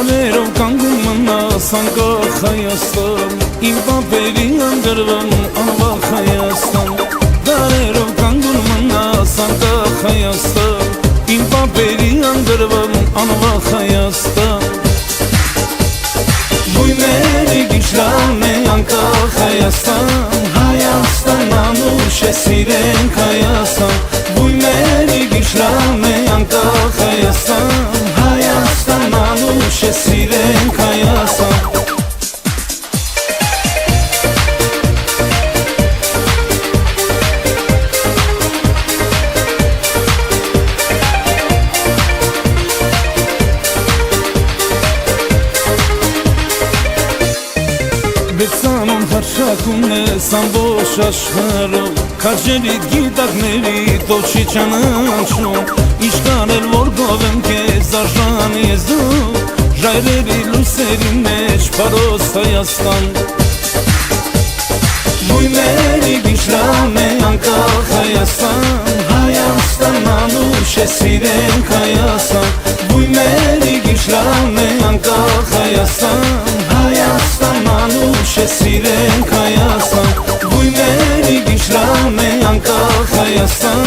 Դարերով կանգում մնաս անկախ Հայաստան, իմ պապերի անգրվան անվախ Հայաստան։ Դարերով կանգում մնաս անկախ Հայաստան, իմ պապերի անգրվան անվախ Հայաստան։ Բույների գիշրան է անկախ Հայաստան, Հայաստան անուշ է սիրենք Հայաստան։ Բույների գիշրան է անկախ Հայաստան, Հայաստան անուշ է սիրենք Հայաստան։ Բեցանոն հարշակում ես ամբողջ աշխարհով, քաջերիդ գիտակների տոչի ճանաչում։ Իշքան էլ որ գովեմ քեզ արժան ես դու, ժայռերի լույսերի մեջ պարոս Հայաստան։ Բույների գիշրան է անկախ Հայաստան, Հայաստան անուշ է սիրենք Հայաստան։ Բույների գիշրան է անկախ Հայաստան, Հայաստան անուշ է սիրենք Հայաստան։ Բույների գիշրան է անկախ Հայաստան,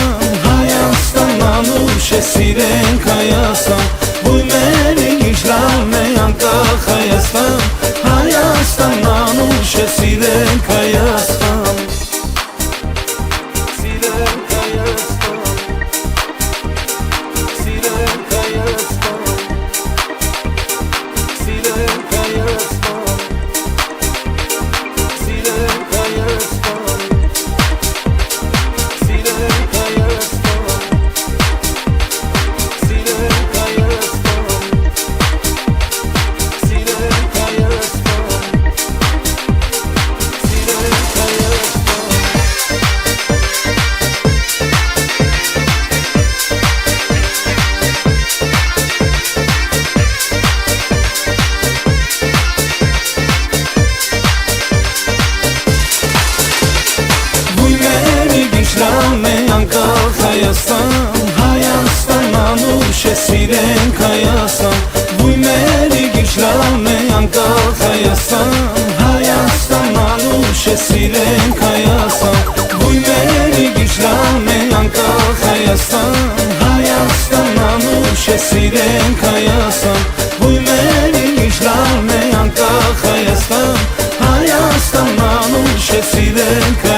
Հայաստան անուշ է սիրենք Հայաստան։ Բույների գիշրան է անկախ Հայաստան, Հայաստան անուշ է սիրենք Հայաստան։ Սիրենք Հայաստան, սիրենք Հայաստան, սիրենք Հայաստան, սիրենք Հայաստան, սիրենք Հայաստան, սիրենք Հայաստան, սիրենք Հայաստան, բույների գիշրան է անկախ Հայաստան, Հայաստան անուշ է սիրենք Հայաստան։ Բույների գիշրան է անկախ Հայաստան, Հայաստան անուշ է սիրենք Հայաստան։ Բույների գիշրան է անկախ Հայաստան, Հայաստան անուշ է սիրենք Հայաստան։